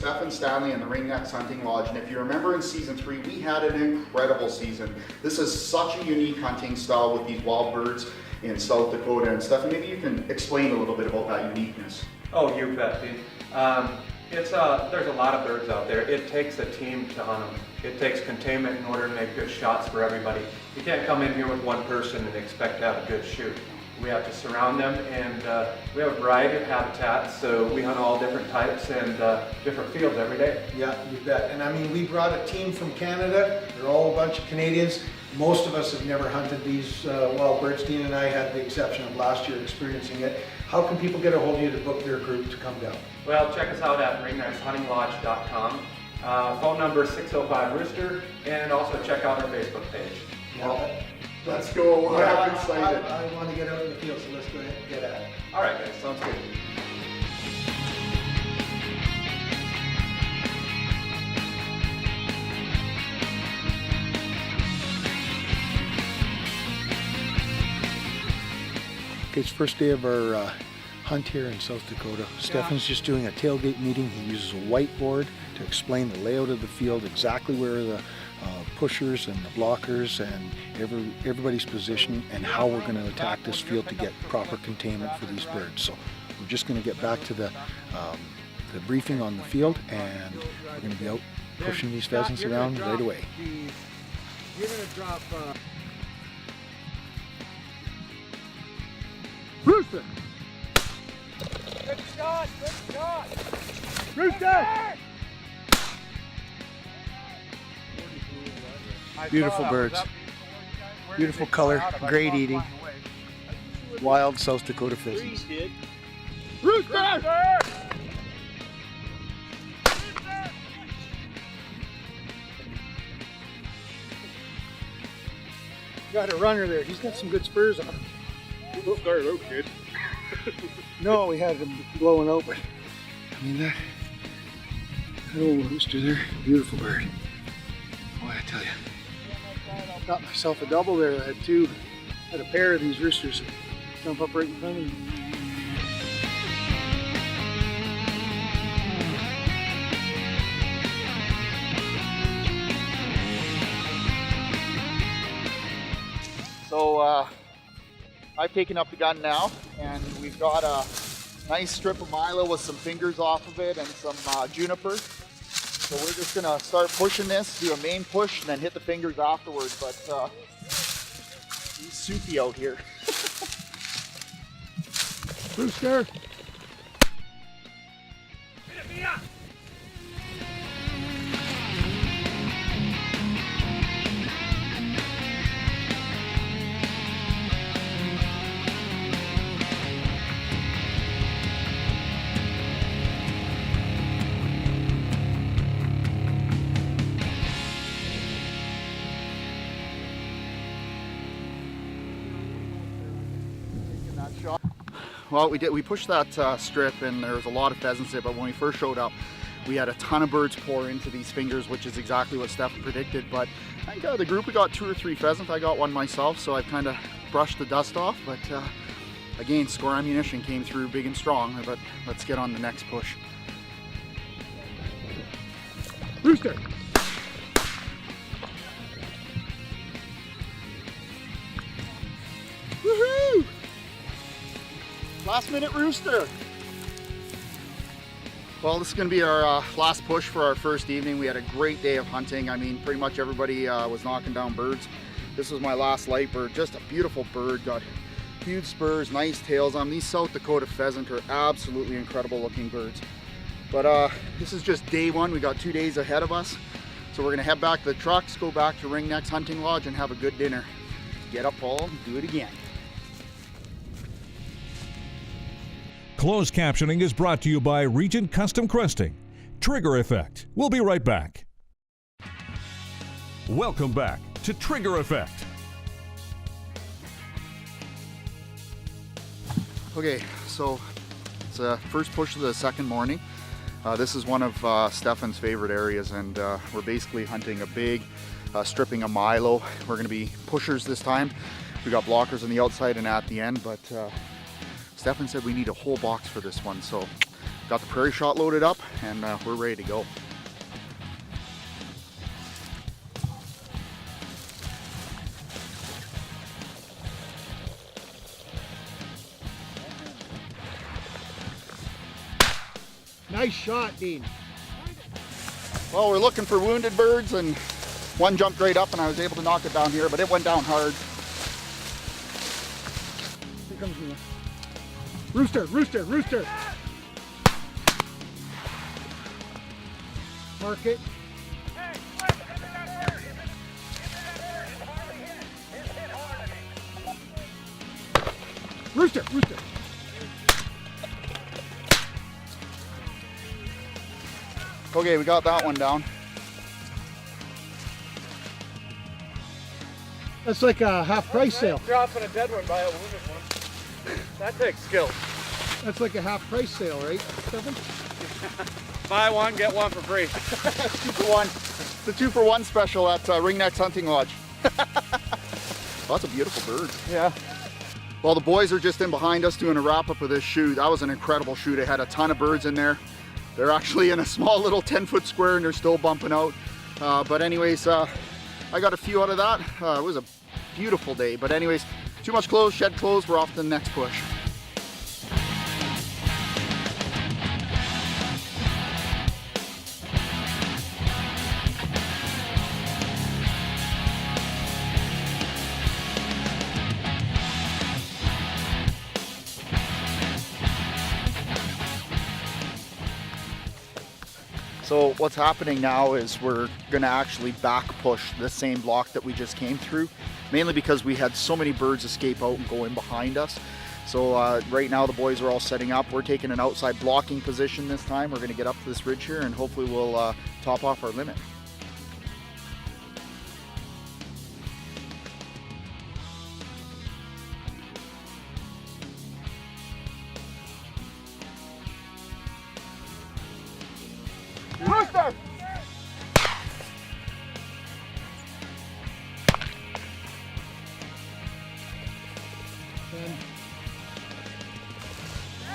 Stefan Stanley and the Ringnecks Hunting Lodge, and if you remember in season 3, we had an incredible season. This is such a unique hunting style with these wild birds in South Dakota, and Stefan, maybe you can explain a little bit about that uniqueness. Oh, you bet, Pete. There's a lot of birds out there. It takes a team to hunt them. It takes containment in order to make good shots for everybody. You can't come in here with one person and expect to have a good shoot. We have to surround them, and we have a variety of habitats, so we hunt all different types and different fields every day. Yeah, you bet. And I mean, we brought a team from Canada. They're all a bunch of Canadians. Most of us have never hunted these wild birds. Dean and I had the exception of last year experiencing it. How can people get a hold of you to book their group to come down? Well, check us out at ringneckshuntinglodge.com. Phone number 605-ROOSTER, and also check out our Facebook page. Yeah. Let's go. I'm excited. I want to get out in the field, so let's go ahead and get at it. All right, guys, sounds good. Okay, it's first day of our hunt here in South Dakota. Stefan's just doing a tailgate meeting. He uses a whiteboard to explain the layout of the field, exactly where the pushers and the blockers and everybody's position, and how we're going to attack this field to get proper containment for these birds. So we're just going to get back to the briefing on the field, and we're going to be out pushing these pheasants around right away. You're going to drop Rooster! Good shot! Good shot! Rooster! Beautiful birds. Beautiful color, great eating. Wild South Dakota pheasants. Rooster! Got a runner there. He's got some good spurs on him. We'll start out, kid. No, we had him blowing out, but I mean that old rooster there, beautiful bird. Boy, I tell you, got myself a double there. I had a pair of these roosters jump up right in front of me. So I've taken up the gun now, and we've got a nice strip of milo with some fingers off of it and some juniper. So we're just gonna start pushing this, do a main push, and then hit the fingers afterwards. But he's soupy out here. Rooster! Well, we pushed that strip, and there was a lot of pheasants there, but when we first showed up, we had a ton of birds pour into these fingers, which is exactly what Stefan predicted. But I think out of the group, we got 2 or 3 pheasants. I got one myself, so I've kind of brushed the dust off. But again, score ammunition came through big and strong, but let's get on the next push. Rooster! Woohoo! Last minute rooster. Well, this is going to be our last push for our first evening. We had a great day of hunting. I mean, pretty much everybody was knocking down birds. This was my last light bird. Just a beautiful bird. Got huge spurs, nice tails on. These South Dakota pheasant are absolutely incredible looking birds. But this is just day one. We got 2 days ahead of us. So we're going to head back to the trucks, go back to Ringnecks Hunting Lodge, and have a good dinner. Get up, Paul, and do it again. Closed captioning is brought to you by Regent Custom Cresting. Trigger Effect. We'll be right back. Welcome back to Trigger Effect. Okay, so it's the first push of the second morning. This is one of Stefan's favorite areas, and we're basically hunting a big stripping of milo. We're going to be pushers this time. We got blockers on the outside and at the end, but Stefan said we need a whole box for this one, so Got the Prairie Shot loaded up, and we're ready to go. Nice shot, Dean. Well, we're looking for wounded birds, and one jumped right up and I was able to knock it down here, but it went down hard. Here comes Mia. Rooster, rooster, rooster. Mark it. Rooster, rooster. Okay, we got that one down. That's like a half price sale. Dropping a dead one by a wounded one. That takes skill. That's like a half price sale, right, Stephen? Buy one, get one for free. 2 for 1. It's the 2 for 1 special at Ringnecks Hunting Lodge. Well, that's a beautiful bird. Yeah. Well, the boys are just in behind us doing a wrap up of this shoot. That was an incredible shoot. It had a ton of birds in there. They're actually in a small little 10-foot square and they're still bumping out. But anyways, I got a few out of that. It was a beautiful day. But anyways, too much clothes, shed clothes. We're off to the next push. So what's happening now is we're gonna actually back push the same block that we just came through, mainly because we had so many birds escape out and go in behind us. So right now the boys are all setting up. We're taking an outside blocking position this time. We're gonna get up to this ridge here and hopefully we'll top off our limit. Rooster!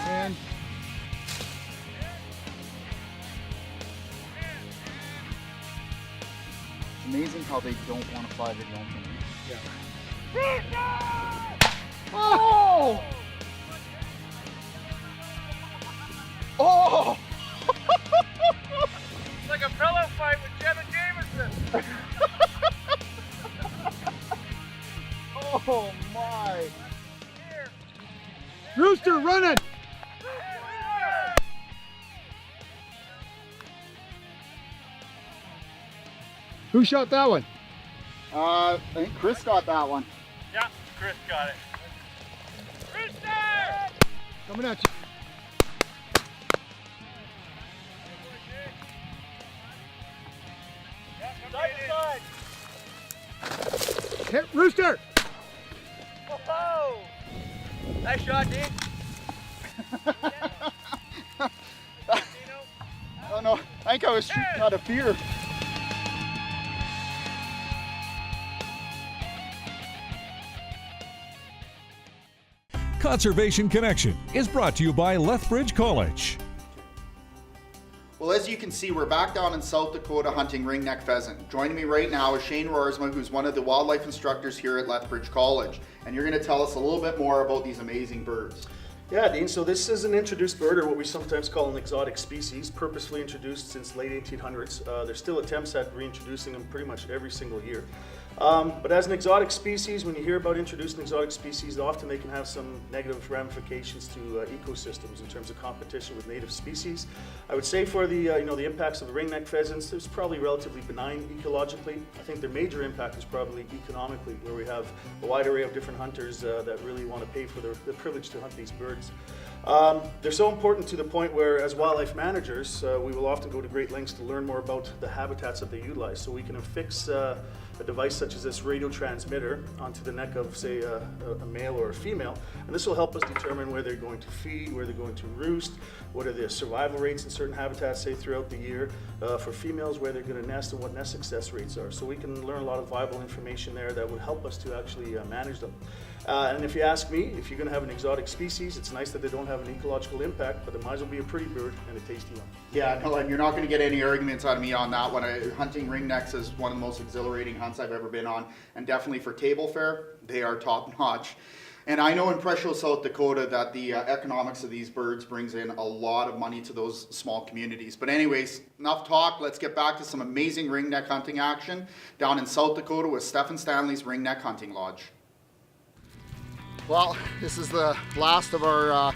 And It's amazing how they don't want to fly the drone. yeah. Oh! Oh! It's like a pillow fight with Jenna Jameson. Oh my! Rooster running. Who shot that one? I think Chris got that one. Yeah, Chris got it. Rooster! Coming at you. Side to side. Hit Rooster. Oh! Nice shot, Dean. Oh no, I think I was shooting out of fear. Conservation Connection is brought to you by Lethbridge College. Well, as you can see, we're back down in South Dakota hunting ringneck pheasant. Joining me right now is Shane Roersma, who's one of the wildlife instructors here at Lethbridge College. And you're going to tell us a little bit more about these amazing birds. Yeah, Dean, so this is an introduced bird, or what we sometimes call an exotic species, purposefully introduced since late 1800s. There's still attempts at reintroducing them pretty much every single year. But as an exotic species, when you hear about introducing exotic species, often they can have some negative ramifications to ecosystems in terms of competition with native species. I would say for the the impacts of the ringneck pheasants, it's probably relatively benign ecologically. I think their major impact is probably economically, where we have a wide array of different hunters that really want to pay for the privilege to hunt these birds. They're so important to the point where, as wildlife managers, we will often go to great lengths to learn more about the habitats that they utilize. So we can affix a device such as this radio transmitter onto the neck of, say, a male or a female, and this will help us determine where they're going to feed, where they're going to roost, what are their survival rates in certain habitats, say, throughout the year, for females, where they're going to nest and what nest success rates are. So we can learn a lot of viable information there that would help us to actually manage them. And if you ask me, if you're going to have an exotic species, it's nice that they don't have an ecological impact, but it might as well be a pretty bird and a tasty one. Yeah, no, and you're not going to get any arguments out of me on that one. Hunting ringnecks is one of the most exhilarating hunts I've ever been on, and definitely for table fare, they are top notch. And I know in Presho, South Dakota, that the economics of these birds brings in a lot of money to those small communities. But anyways, enough talk. Let's get back to some amazing ringneck hunting action down in South Dakota with Stephen Stanley's Ringneck Hunting Lodge. Well, this is the last of our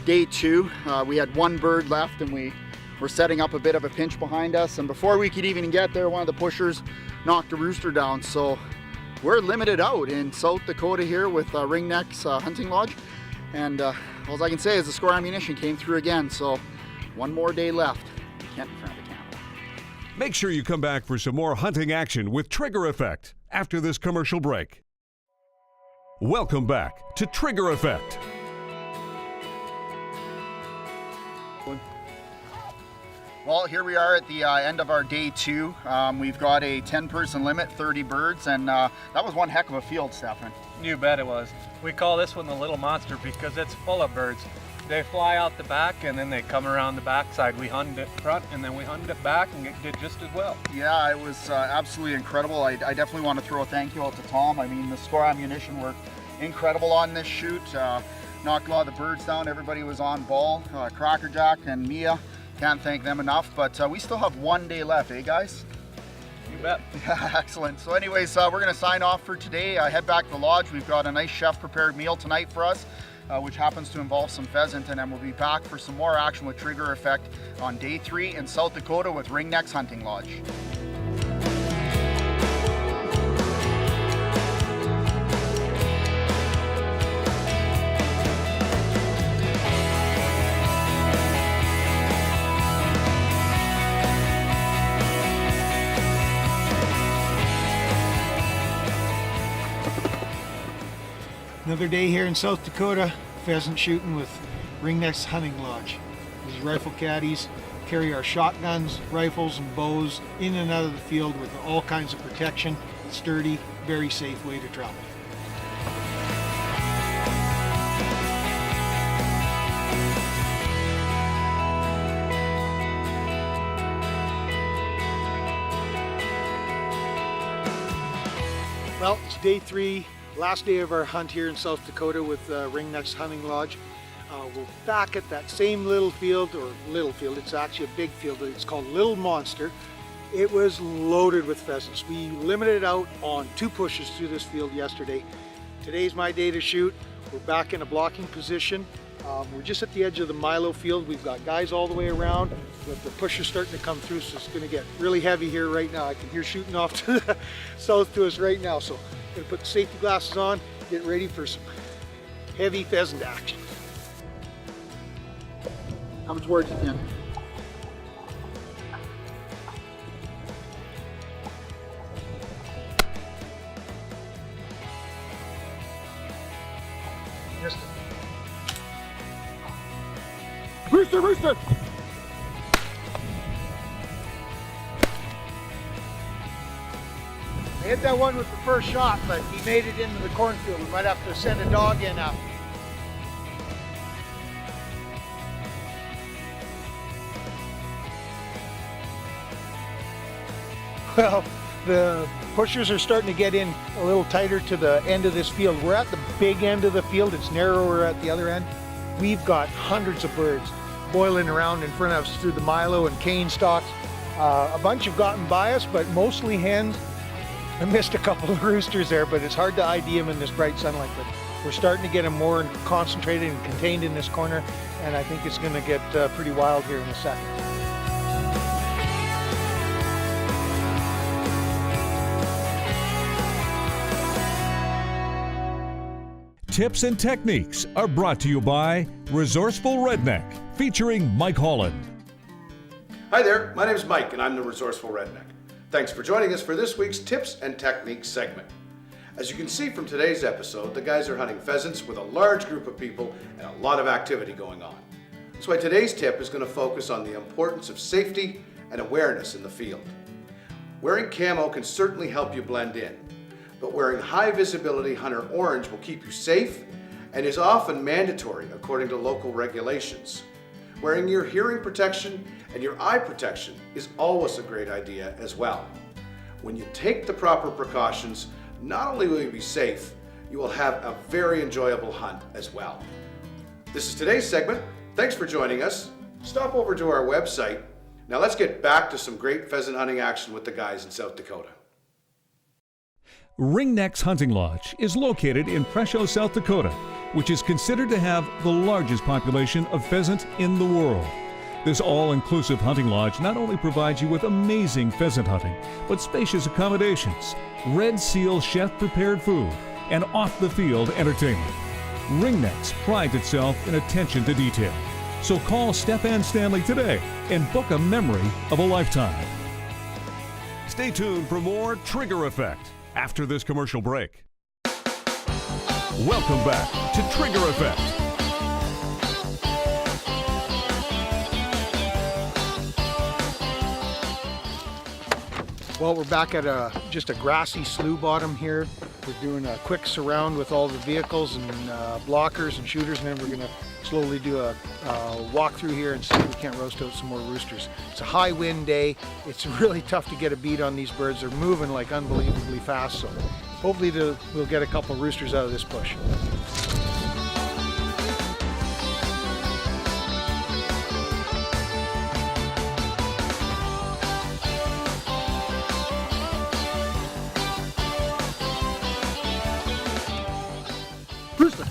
day 2. We had one bird left, and we were setting up a bit of a pinch behind us. And before we could even get there, one of the pushers knocked a rooster down. So we're limited out in South Dakota here with Ringnecks Hunting Lodge. And all I can say is the score ammunition came through again. So one more day left. Can't in front of the camera. Make sure you come back for some more hunting action with Trigger Effect after this commercial break. Welcome back to Trigger Effect. Well, here we are at the end of our day 2. We've got a 10-person limit, 30 birds, and that was one heck of a field, Stefan. You bet it was. We call this one the little monster because it's full of birds. They fly out the back and then they come around the backside. We hunted it front and then we hunted it back, and it did just as well. Yeah, it was absolutely incredible. I definitely want to throw a thank you out to Tom. I mean, the score ammunition worked incredible on this shoot. Knocked a lot of the birds down. Everybody was on ball. Crackerjack and Mia, can't thank them enough. But we still have one day left, eh, guys? You bet. Yeah, excellent. So anyways, we're going to sign off for today. Head back to the lodge. We've got a nice chef-prepared meal tonight for us, which happens to involve some pheasant, and then we'll be back for some more action with Trigger Effect on day 3 in South Dakota with Ringnecks Hunting Lodge. Another day here in South Dakota, pheasant shooting with Ringnecks Hunting Lodge. These rifle caddies carry our shotguns, rifles, and bows in and out of the field with all kinds of protection. Sturdy, very safe way to travel. Well, it's day 3. Last day of our hunt here in South Dakota with Ringnecks Hunting Lodge. We're back at that same little field, it's actually a big field, it's called Little Monster. It was loaded with pheasants. We limited out on 2 pushes through this field yesterday. Today's my day to shoot. We're back in a blocking position. We're just at the edge of the Milo field. We've got guys all the way around, but the pushers starting to come through, so it's going to get really heavy here right now. I can hear shooting off to the south to us right now, so gonna put the safety glasses on, get ready for some heavy pheasant action. Come towards you, Ken. Just Rooster, rooster! I hit that one with the first shot, but he made it into the cornfield. We might have to send a dog in after. Well, the pushers are starting to get in a little tighter to the end of this field. We're at the big end of the field. It's narrower at the other end. We've got hundreds of birds boiling around in front of us through the Milo and cane stalks. A bunch have gotten by us, but mostly hens. I missed a couple of roosters there, but it's hard to ID them in this bright sunlight. But we're starting to get them more concentrated and contained in this corner, and I think it's going to get pretty wild here in a second. Tips and techniques are brought to you by Resourceful Redneck, featuring Mike Holland. Hi there, my name is Mike and I'm the Resourceful Redneck. Thanks for joining us for this week's Tips and Techniques segment. As you can see from today's episode, the guys are hunting pheasants with a large group of people and a lot of activity going on. That's why today's tip is going to focus on the importance of safety and awareness in the field. Wearing camo can certainly help you blend in, but wearing high visibility hunter orange will keep you safe and is often mandatory according to local regulations. Wearing your hearing protection and your eye protection is always a great idea as well. When you take the proper precautions, not only will you be safe, you will have a very enjoyable hunt as well. This is today's segment. Thanks for joining us. Stop over to our website. Now let's get back to some great pheasant hunting action with the guys in South Dakota. Ringnecks Hunting Lodge is located in Presho, South Dakota, which is considered to have the largest population of pheasant in the world. This all-inclusive hunting lodge not only provides you with amazing pheasant hunting, but spacious accommodations, Red Seal chef-prepared food, and off-the-field entertainment. Ringnecks prides itself in attention to detail. So call Stefan Stanley today and book a memory of a lifetime. Stay tuned for more Trigger Effect after this commercial break. Welcome back to Trigger Effect. Well, we're back at just a grassy slough bottom here. We're doing a quick surround with all the vehicles and blockers and shooters, and then we're going to slowly do a walk through here and see if we can't roast out some more roosters. It's a high wind day. It's really tough to get a beat on these birds. They're moving like unbelievably fast, so hopefully we'll get a couple roosters out of this push. Rooster!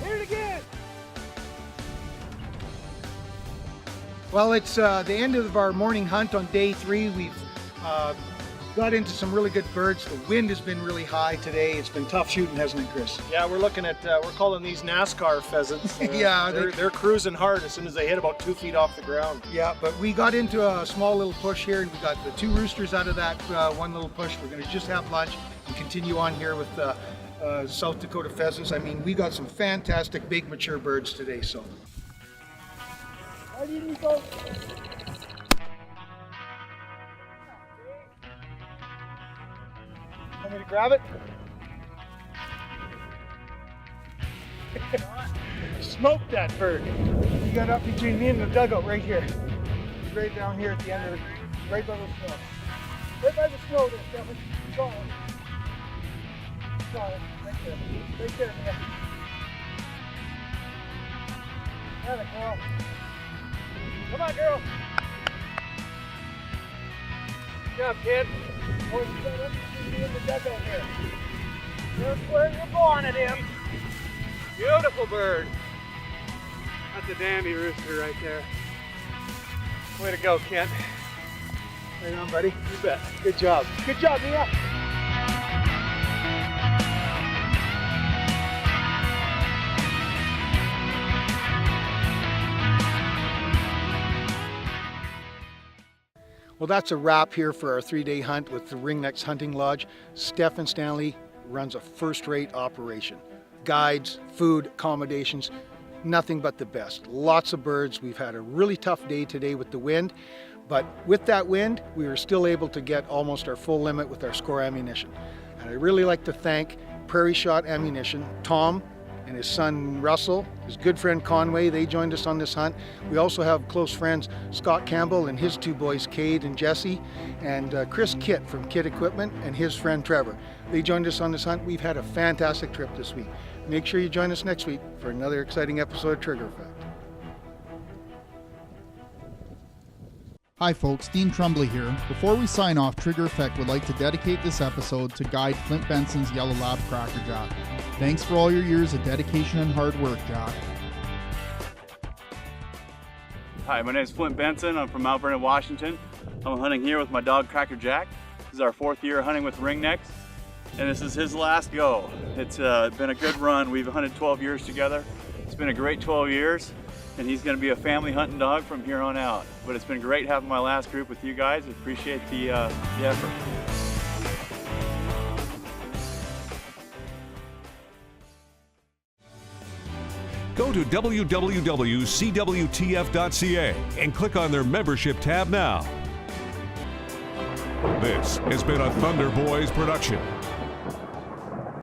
Here it again! Well, it's the end of our morning hunt on day 3. We've got into some really good birds. The wind has been really high today. It's been tough shooting, hasn't it, Chris? Yeah, we're looking at, we're calling these NASCAR pheasants. Yeah, they're cruising hard as soon as they hit about 2 feet off the ground. Yeah, but we got into a small little push here, and we got the 2 roosters out of that one little push. We're going to just have lunch and continue on here with South Dakota pheasants. I mean, we got some fantastic big mature birds today, so. Want me to grab it? Smoked that bird. You got up between me and the dugout right here. Right down here at the end of it, right by the snow. Right by the snow there, Stefan. Saw it. Saw it. Right there. Right there, man. Got it, girl. Come on, girl. Good job, kid. Oh, you got up between me and the dugout here. Just where you're born at him. Beautiful bird. That's a dandy rooster right there. Way to go, Kent. Right on, buddy. You bet. Good job. Good job, Mia. Well, that's a wrap here for our 3-day hunt with the Ringnecks Hunting Lodge. Stefan Stanley runs a first-rate operation. Guides, food, accommodations, nothing but the best. Lots of birds. We've had a really tough day today with the wind, but with that wind, we were still able to get almost our full limit with our score ammunition. And I really like to thank Prairie Shot Ammunition, Tom and his son Russell, his good friend Conway. They joined us on this hunt. We also have close friends Scott Campbell and his 2 boys, Cade and Jesse, and Chris Kitt from Kitt Equipment and his friend Trevor. They joined us on this hunt. We've had a fantastic trip this week. Make sure you join us next week for another exciting episode of Trigger Effect. Hi folks, Dean Tremblay here. Before we sign off, Trigger Effect would like to dedicate this episode to Guide Flint Benson's Yellow Lab Crackerjack. Thanks for all your years of dedication and hard work, Jack. Hi, my name is Flint Benson. I'm from Mount Vernon, Washington. I'm hunting here with my dog Cracker Jack. This is our 4th year hunting with Ringnecks, and this is his last go. It's been a good run. We've hunted 12 years together. It's been a great 12 years, and he's going to be a family hunting dog from here on out. But it's been great having my last group with you guys. I appreciate the effort. Go Go to www.cwtf.ca and click on their membership tab now. This has been a Thunder Boys production.